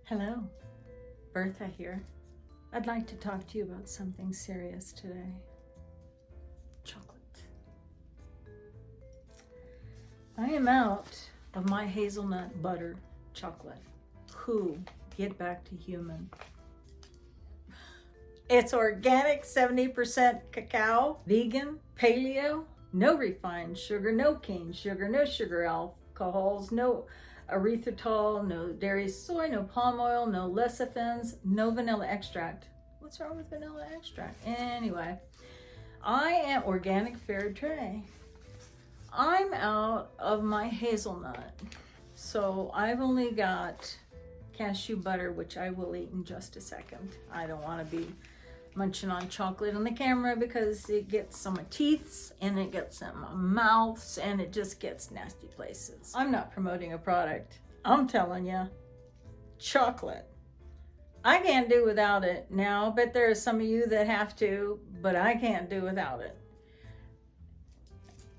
Hello, Bertha here. I'd like to talk to you about something serious today. Chocolate. I am out of my hazelnut butter chocolate. Get back to human. It's organic, 70% cacao, vegan, paleo, no refined sugar, no cane sugar, no sugar alcohols, no erythritol, no dairy soy, no palm oil, no lecithins, no vanilla extract. What's wrong with vanilla extract? Anyway, I am organic fair trade. I'm out of my hazelnut, so I've only got cashew butter, which I will eat in just a second. I don't want to be munching on chocolate on the camera because it gets on my teeth and it gets in my mouths and it just gets nasty places. I'm not promoting a product. I'm telling you, chocolate. I can't do without it now, but there are some of you that have to, but I can't do without it.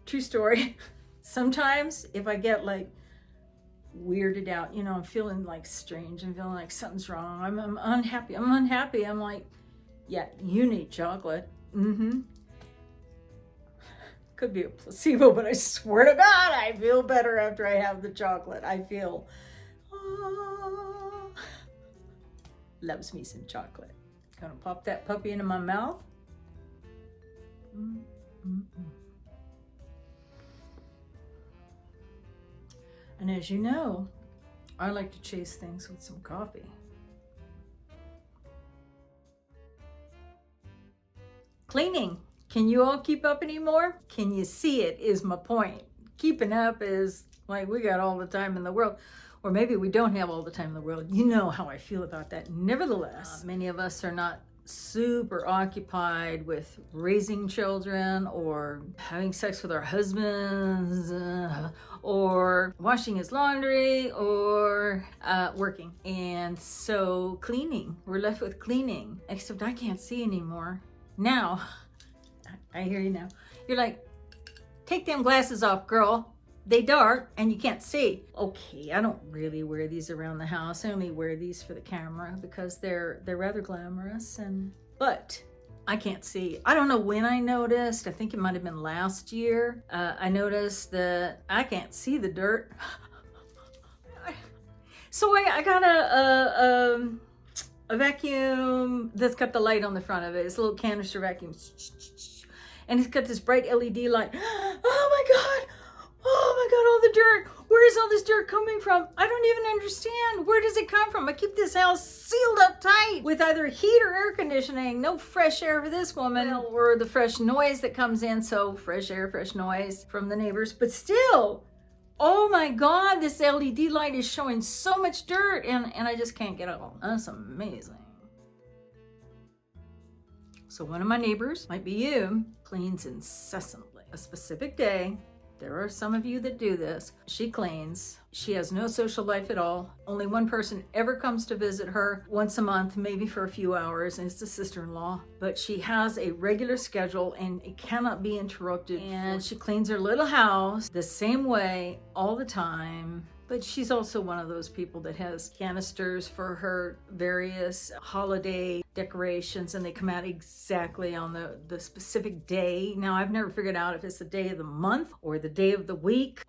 True story. Sometimes if I get like weirded out, I'm feeling like strange, I'm feeling like something's wrong, I'm unhappy, I'm like, yeah, you need chocolate. Could be a placebo, but I swear to God, I feel better after I have the chocolate. I feel, loves me some chocolate. Gonna pop that puppy into my mouth. And as you know, I like to chase things with some coffee. Cleaning. Can you all keep up anymore? Can you see it is my point. Keeping up is like we got all the time in the world. Or maybe we don't have all the time in the world. You know how I feel about that. Nevertheless, many of us are not super occupied with raising children or having sex with our husbands or washing his laundry or working. And so cleaning, we're left with cleaning, except I can't see anymore. Now, I hear you now. You're like, take them glasses off, girl. They dark and you can't see. Okay, I don't really wear these around the house. I only wear these for the camera because they're rather glamorous, but I can't see. I don't know when I noticed. I think it might have been last year. I noticed that I can't see the dirt. So I got a vacuum that's got the light on the front of it. It's a little canister vacuum. And it's got this bright LED light. Oh my God, all the dirt. Where is all this dirt coming from? I don't even understand. Where does it come from? I keep this house sealed up tight with either heat or air conditioning. No fresh air for this woman or the fresh noise that comes in. So fresh air, fresh noise from the neighbors. But still, oh my God, this LED light is showing so much dirt and I just can't get it all. That's amazing. So one of my neighbors, might be you, cleans incessantly. A specific day, there are some of you that do this. She cleans. She has no social life at all. Only one person ever comes to visit her once a month, maybe for a few hours, and it's the sister-in-law. But she has a regular schedule and it cannot be interrupted. And she cleans her little house the same way all the time. But she's also one of those people that has canisters for her various holiday decorations and they come out exactly on the specific day. Now, I've never figured out if it's the day of the month or the day of the week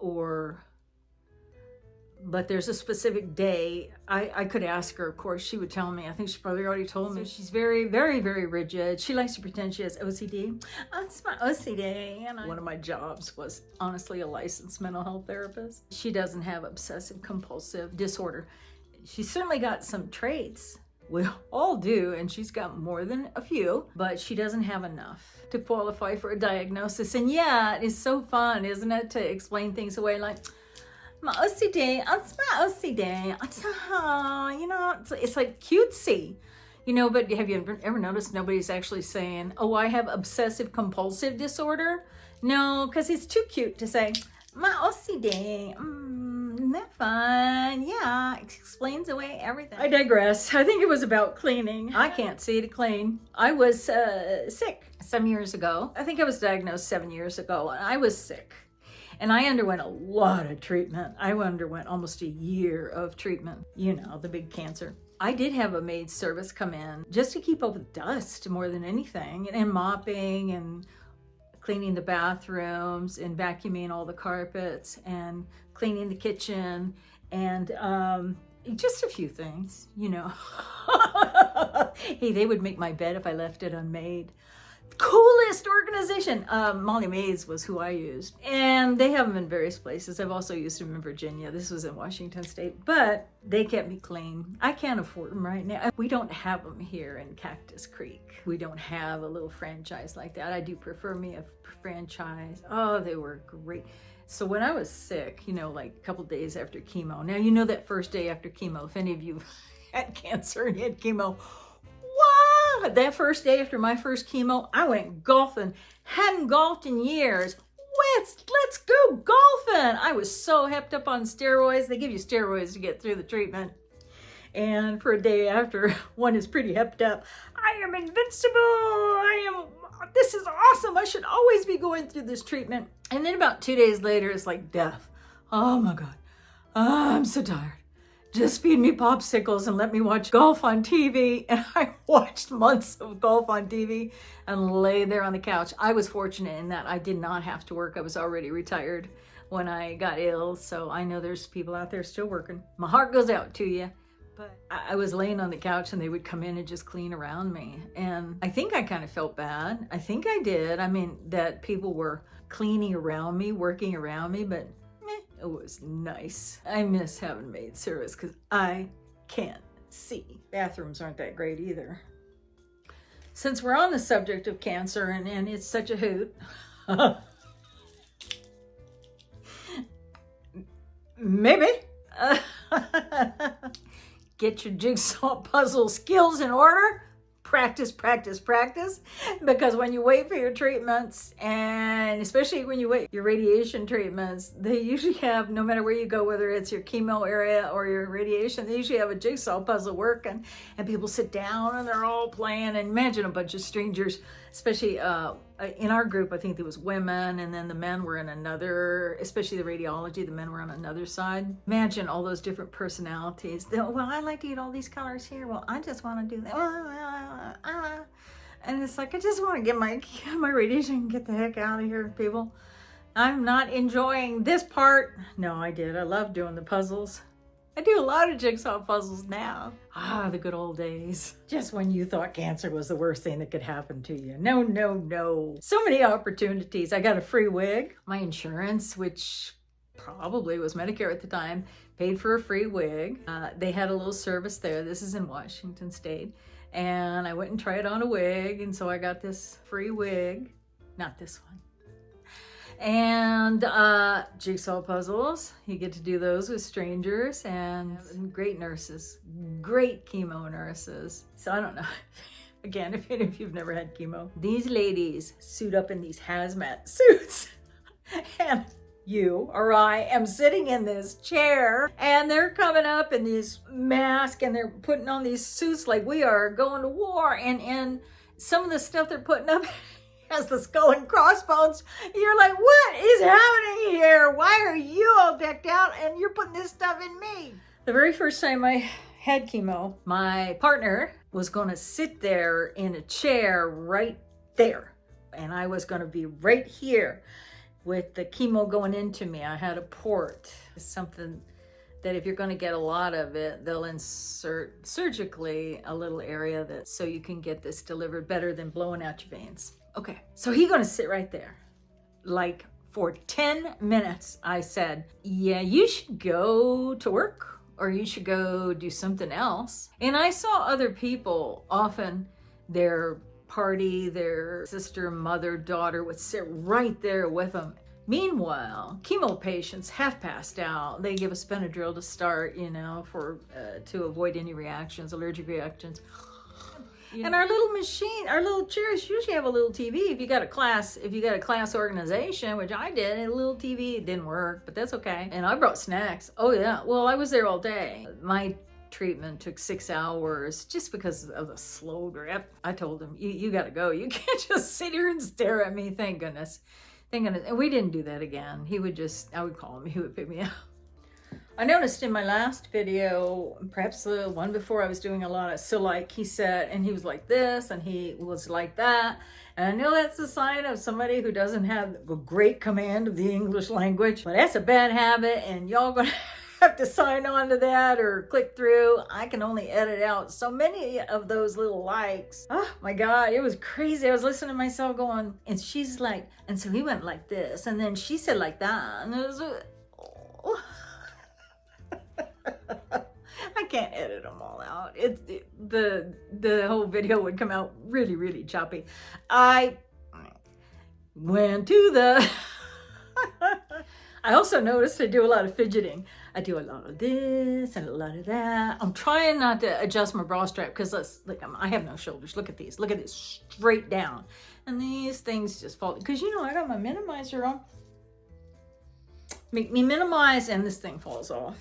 but there's a specific day. I could ask her, of course, she would tell me. I think she probably already told me. She's very, very, very rigid. She likes to pretend she has OCD. It's my OCD. And one of my jobs was honestly a licensed mental health therapist. She doesn't have obsessive compulsive disorder. She's certainly got some traits. We all do, and she's got more than a few, but she doesn't have enough to qualify for a diagnosis. And yeah, it is so fun, isn't it, to explain things away like, my OCD, it's my OCD. It's like cutesy, but have you ever noticed nobody's actually saying, oh, I have obsessive compulsive disorder? No, because it's too cute to say, my OCD, isn't that fun? Yeah, it explains away everything. I digress. I think it was about cleaning. I can't see to clean. I was sick some years ago. I think I was diagnosed 7 years ago, and I was sick. And I underwent a lot of treatment. I underwent almost a year of treatment, you know, the big cancer. I did have a maid service come in just to keep up with dust more than anything, and mopping and cleaning the bathrooms and vacuuming all the carpets and cleaning the kitchen and just a few things, you know. Hey, they would make my bed if I left it unmade. Coolest organization. Molly Mays was who I used, and they have them in various places. I've also used them in Virginia. This was in Washington State, but they kept me clean. I can't afford them right now. We don't have them here in Cactus Creek. We don't have a little franchise like that. I do prefer me a franchise. Oh, they were great. So when I was sick, you know, like a couple days after chemo. Now, you know that first day after chemo, if any of you had cancer and had chemo, that first day after my first chemo, I went golfing. Hadn't golfed in years. Let's go golfing. I was so hepped up on steroids. They give you steroids to get through the treatment. And for a day after, one is pretty hepped up. I am invincible. This is awesome. I should always be going through this treatment. And then about 2 days later, it's like death. Oh my God. I'm so tired. Just feed me popsicles and let me watch golf on TV. And I watched months of golf on TV and lay there on the couch. I was fortunate in that I did not have to work. I was already retired when I got ill. So I know there's people out there still working. My heart goes out to you. But I was laying on the couch and they would come in and just clean around me. And I think I kind of felt bad. I think I did. I mean, that people were cleaning around me, working around me, but it was nice. I miss having maid service because I can't see. Bathrooms aren't that great either. Since we're on the subject of cancer and it's such a hoot, maybe get your jigsaw puzzle skills in order. Practice, practice, practice. Because when you wait for your treatments, and especially when you wait your radiation treatments, they usually have, no matter where you go, whether it's your chemo area or your radiation, they usually have a jigsaw puzzle working, and people sit down and they're all playing. And imagine a bunch of strangers, especially in our group, I think there was women, and then the men were in another, especially the radiology, the men were on another side. Imagine all those different personalities. Well, I like to eat all these colors here. Well, I just want to do that. And it's like, I just want to get my radiation and get the heck out of here, people. I'm not enjoying this part. No, I did. I love doing the puzzles. I do a lot of jigsaw puzzles now. The good old days. Just when you thought cancer was the worst thing that could happen to you. No, no, no. So many opportunities. I got a free wig. My insurance, which probably was Medicare at the time, paid for a free wig. They had a little service there. This is in Washington State. And I went and tried on a wig. And so I got this free wig. Not this one. And jigsaw puzzles, you get to do those with strangers, and great nurses, great chemo nurses. So I don't know, again, if you've never had chemo, these ladies suit up in these hazmat suits, and you or I am sitting in this chair, and they're coming up in these masks, and they're putting on these suits like we are going to war, and some of the stuff they're putting up has the skull and crossbones. You're like, what is happening here? Why are you all decked out and you're putting this stuff in me? The very first time I had chemo, my partner was going to sit there in a chair right there. And I was going to be right here with the chemo going into me. I had a port. It's something that if you're going to get a lot of it, they'll insert surgically a little area so you can get this delivered better than blowing out your veins. Okay, so he's gonna sit right there. Like for 10 minutes, I said, yeah, you should go to work or you should go do something else. And I saw other people, often their party, their sister, mother, daughter would sit right there with them. Meanwhile, chemo patients have passed out. They give us Benadryl to start, to avoid any reactions, allergic reactions. And our little machine, our little chairs usually have a little TV. If you got a class organization, which I did, a little TV, it didn't work, but that's okay. And I brought snacks. Oh yeah, well, I was there all day. My treatment took 6 hours just because of the slow drip. I told them, you got to go. You can't just sit here and stare at me. Thank goodness. thinking, and we didn't do that again. He would just, I would call him, he would pick me up. I noticed in my last video, perhaps the one before, I was doing a lot of, so like he said, and he was like this, and he was like that. And I know that's a sign of somebody who doesn't have a great command of the English language, but that's a bad habit, and y'all gonna have to sign on to that or click through. I can only edit out so many of those little likes. Oh my God, it was crazy. I was listening to myself going, and she's like, and so he went like this, and then she said like that, and it was, I can't edit them all out. The whole video would come out really, really choppy. I went to the I also noticed I do a lot of fidgeting. I do a lot of this and a lot of that. I'm trying not to adjust my bra strap because I have no shoulders. Look at these. Look at this, straight down. And these things just fall. Because you know I got my minimizer on. Make me minimize and this thing falls off.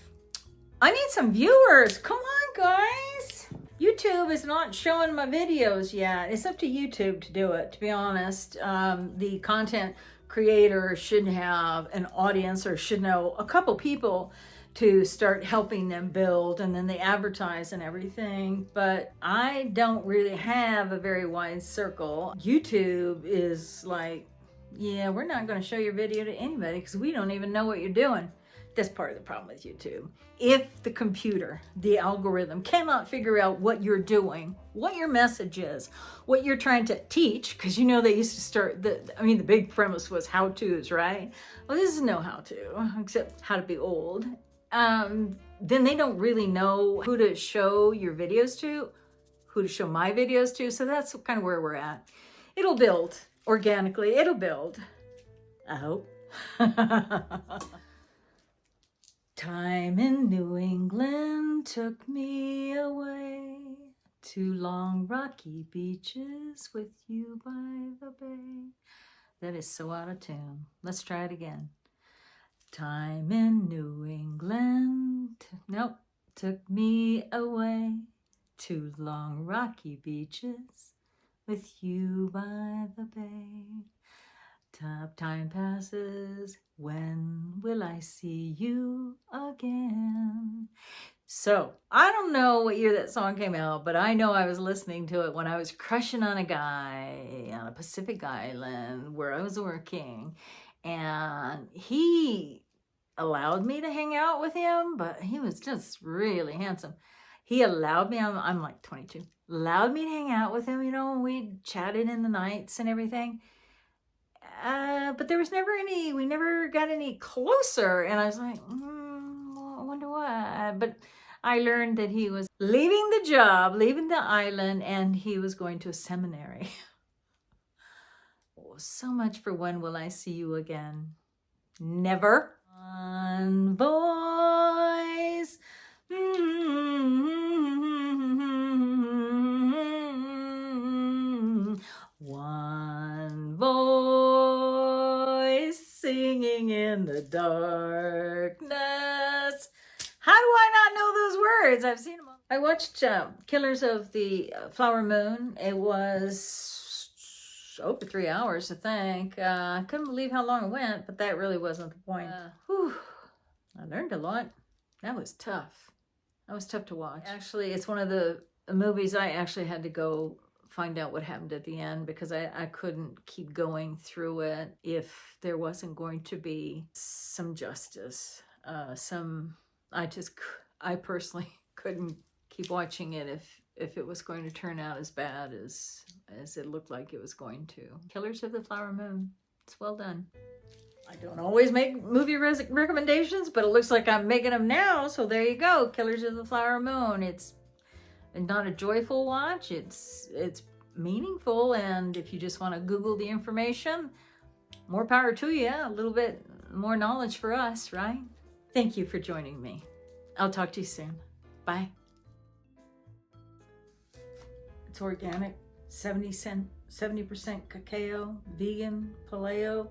I need some viewers. Come on, guys. YouTube is not showing my videos yet. It's up to YouTube to do it, to be honest. The content creator should have an audience or should know a couple people to start helping them build, and then they advertise and everything. But I don't really have a very wide circle. YouTube is like, yeah, we're not going to show your video to anybody because we don't even know what you're doing. That's part of the problem with YouTube. If the computer, the algorithm cannot figure out what you're doing, what your message is, what you're trying to teach, because you know they used to start, the big premise was how-tos, right? Well, this is no how-to, except how to be old. Then they don't really know who to show your videos to, who to show my videos to, so that's kind of where we're at. It'll build organically, it'll build, I hope. Time in New England took me away to long rocky beaches with you by the bay. That is so out of tune. Let's try it again. Time in New England, took me away to long rocky beaches with you by the bay. Time passes, when will I see you again? So, I don't know what year that song came out, but I know I was listening to it when I was crushing on a guy on a Pacific island where I was working. And he allowed me to hang out with him, but he was just really handsome. He allowed me, I'm like 22, allowed me to hang out with him, and we chatted in the nights and everything. But there was never we never got any closer. And I was like, I wonder why. But I learned that he was leaving the job, leaving the island, and he was going to a seminary. Oh, so much for when will I see you again? Never. One voice. One voice singing in the darkness. How do I not know those words? I've seen them all. I watched Killers of the Flower Moon. It was over 3 hours, I think. I couldn't believe how long it went, but that really wasn't the point. I learned a lot. That was tough. That was tough to watch. Actually, it's one of the movies I actually had to go find out what happened at the end because I couldn't keep going through it if there wasn't going to be some justice. I personally couldn't keep watching it if it was going to turn out as bad as it looked like it was going to. Killers of the Flower Moon. It's well done. I don't always make movie recommendations, but it looks like I'm making them now, so there you go. Killers of the Flower Moon. It's not a joyful watch. It's meaningful, and if you just want to Google the information, more power to you. A little bit more knowledge for us, right? Thank you for joining me. I'll talk to you soon. Bye. It's organic, 70% cacao, vegan, paleo.